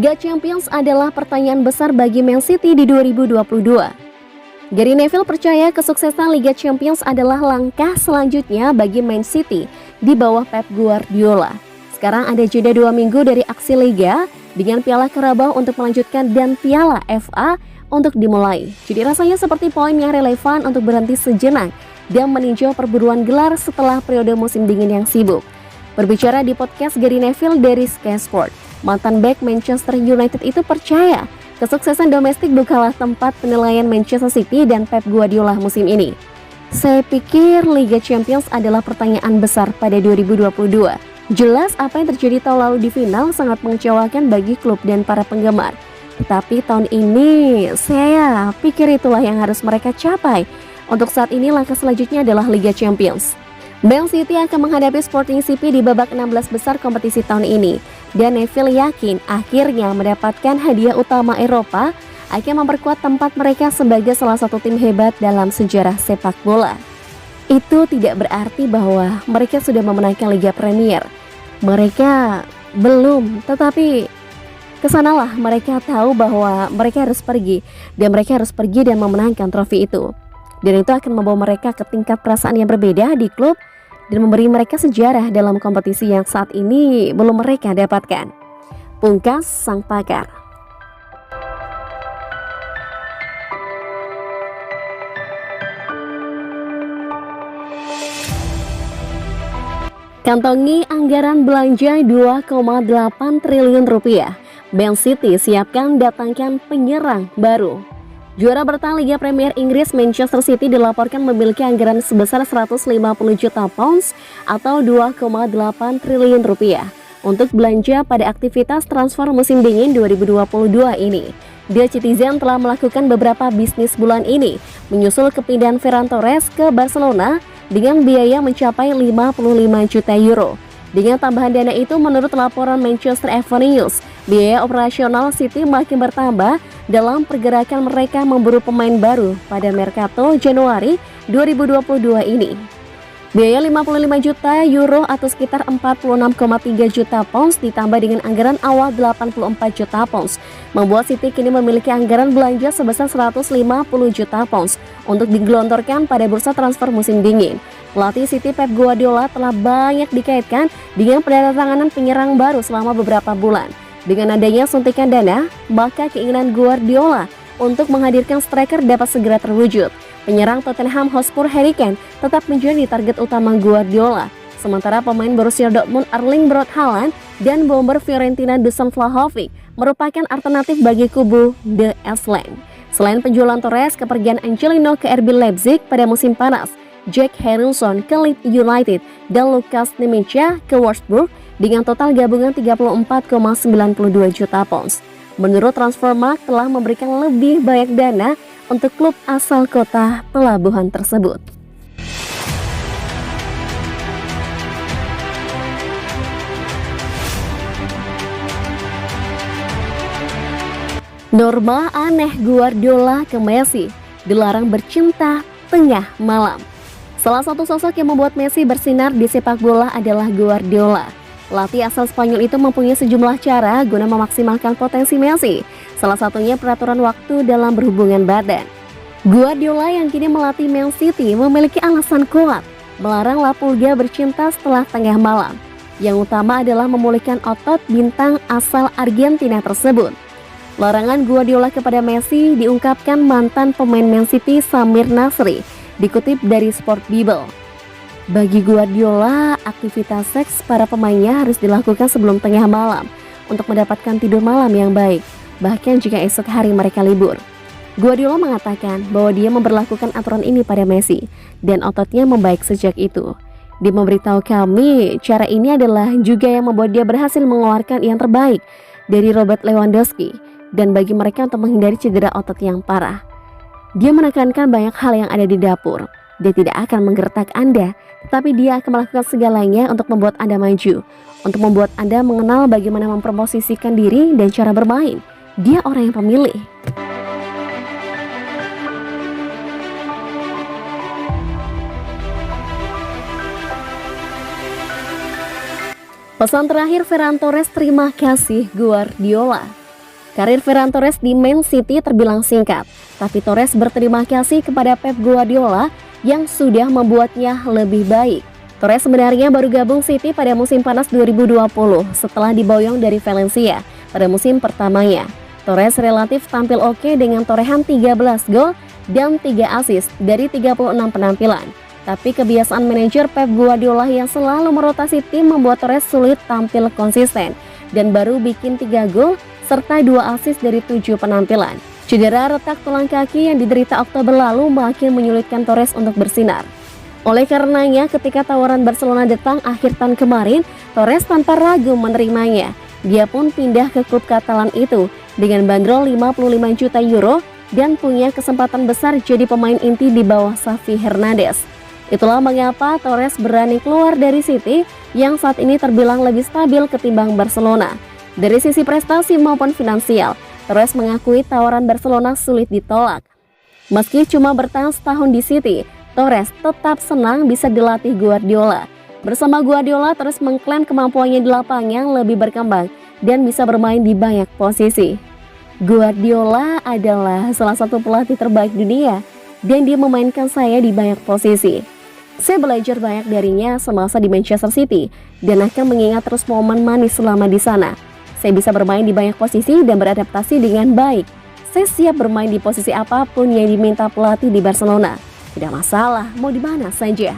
Liga Champions adalah pertanyaan besar bagi Man City di 2022. Gary Neville percaya kesuksesan Liga Champions adalah langkah selanjutnya bagi Man City di bawah Pep Guardiola. Sekarang ada jeda 2 minggu dari aksi Liga dengan Piala Carabao untuk melanjutkan dan Piala FA untuk dimulai. Jadi rasanya seperti poin yang relevan untuk berhenti sejenak dan meninjau perburuan gelar setelah periode musim dingin yang sibuk. Berbicara di podcast Gary Neville dari Sky Sport, mantan bek Manchester United itu percaya kesuksesan domestik bukanlah tempat penilaian Manchester City dan Pep Guardiola musim ini. Saya pikir Liga Champions adalah pertanyaan besar pada 2022. Jelas apa yang terjadi tahun lalu di final sangat mengecewakan bagi klub dan para penggemar. Tetapi tahun ini saya pikir itulah yang harus mereka capai. Untuk saat ini langkah selanjutnya adalah Liga Champions. Man City akan menghadapi Sporting CP di babak 16 besar kompetisi tahun ini. Dan Neville yakin akhirnya mendapatkan hadiah utama Eropa akan memperkuat tempat mereka sebagai salah satu tim hebat dalam sejarah sepak bola. Itu tidak berarti bahwa mereka sudah memenangkan Liga Premier. Mereka belum, tetapi kesanalah mereka tahu bahwa mereka harus pergi. Dan mereka harus pergi dan memenangkan trofi itu. Dan itu akan membawa mereka ke tingkat perasaan yang berbeda di klub dan memberi mereka sejarah dalam kompetisi yang saat ini belum mereka dapatkan. Pungkas sang pakar. Kantongi anggaran belanja 2,8 triliun rupiah. Man City siapkan datangkan penyerang baru. Juara bertahan Liga Premier Inggris Manchester City dilaporkan memiliki anggaran sebesar 150 juta pounds atau 2,8 triliun rupiah untuk belanja pada aktivitas transfer musim dingin 2022 ini. The Citizen telah melakukan beberapa bisnis bulan ini, menyusul kepindahan Ferran Torres ke Barcelona dengan biaya mencapai 55 juta euro. Dengan tambahan dana itu, menurut laporan Manchester Evening News, biaya operasional City makin bertambah dalam pergerakan mereka memburu pemain baru pada Mercato Januari 2022 ini. Biaya 55 juta euro atau sekitar 46,3 juta pounds ditambah dengan anggaran awal 84 juta pounds membuat City kini memiliki anggaran belanja sebesar 150 juta pounds untuk digelontorkan pada bursa transfer musim dingin. Pelatih City Pep Guardiola telah banyak dikaitkan dengan penandatanganan penyerang baru selama beberapa bulan. Dengan adanya suntikan dana, maka keinginan Guardiola untuk menghadirkan striker dapat segera terwujud. Penyerang Tottenham Hotspur Harry Kane tetap menjadi target utama Guardiola. Sementara pemain Borussia Dortmund Erling Braut Haaland dan bomber Fiorentina Dusan Vlahovic merupakan alternatif bagi kubu The Eastland. Selain penjualan Torres, kepergian Angelino ke RB Leipzig pada musim panas, Jack Harrison ke Leeds United, dan Lukas Nmecha ke Wolfsburg dengan total gabungan 34,92 juta pounds. Menurut Transfermarkt telah memberikan lebih banyak dana untuk klub asal kota pelabuhan tersebut. Norma aneh Guardiola ke Messi, dilarang bercinta tengah malam. Salah satu sosok yang membuat Messi bersinar di sepak bola adalah Guardiola. Pelatih asal Spanyol itu mempunyai sejumlah cara guna memaksimalkan potensi Messi. Salah satunya peraturan waktu dalam berhubungan badan. Guardiola yang kini melatih Man City memiliki alasan kuat melarang La Pulga bercinta setelah tengah malam. Yang utama adalah memulihkan otot bintang asal Argentina tersebut. Larangan Guardiola kepada Messi diungkapkan mantan pemain Man City Samir Nasri, dikutip dari Sport Bible. Bagi Guardiola, aktivitas seks para pemainnya harus dilakukan sebelum tengah malam untuk mendapatkan tidur malam yang baik, bahkan jika esok hari mereka libur. Guardiola mengatakan bahwa dia memberlakukan aturan ini pada Messi dan ototnya membaik sejak itu. Dia memberitahu kami cara ini adalah juga yang membuat dia berhasil mengeluarkan yang terbaik dari Robert Lewandowski dan bagi mereka untuk menghindari cedera otot yang parah. Dia menekankan banyak hal yang ada di dapur. Dia tidak akan menggertak Anda, tetapi dia akan melakukan segalanya untuk membuat Anda maju, untuk membuat Anda mengenal bagaimana mempromosisikan diri dan cara bermain. Dia orang yang pemilih. Pesan terakhir Ferran Torres, terima kasih Guardiola. Karir Ferran Torres di Man City terbilang singkat, tapi Torres berterima kasih kepada Pep Guardiola yang sudah membuatnya lebih baik. Torres sebenarnya baru gabung City pada musim panas 2020 setelah diboyong dari Valencia pada musim pertamanya. Torres relatif tampil oke dengan torehan 13 gol dan 3 assist dari 36 penampilan. Tapi kebiasaan manajer Pep Guardiola yang selalu merotasi tim membuat Torres sulit tampil konsisten dan baru bikin 3 gol serta 2 assist dari 7 penampilan. Cedera retak tulang kaki yang diderita Oktober lalu makin menyulitkan Torres untuk bersinar. Oleh karenanya, ketika tawaran Barcelona datang akhir tahun kemarin, Torres tanpa ragu menerimanya. Dia pun pindah ke klub Katalan itu dengan bandrol 55 juta euro dan punya kesempatan besar jadi pemain inti di bawah Xavi Hernandez. Itulah mengapa Torres berani keluar dari City yang saat ini terbilang lebih stabil ketimbang Barcelona. Dari sisi prestasi maupun finansial, Torres mengakui tawaran Barcelona sulit ditolak. Meski cuma bertahan setahun di City, Torres tetap senang bisa dilatih Guardiola. Bersama Guardiola, Torres mengklaim kemampuannya di lapangan lebih berkembang dan bisa bermain di banyak posisi. Guardiola adalah salah satu pelatih terbaik dunia dan dia memainkan saya di banyak posisi. Saya belajar banyak darinya semasa di Manchester City dan akan mengingat terus momen manis selama di sana. Saya bisa bermain di banyak posisi dan beradaptasi dengan baik. Saya siap bermain di posisi apapun yang diminta pelatih di Barcelona. Tidak masalah, mau di mana saja.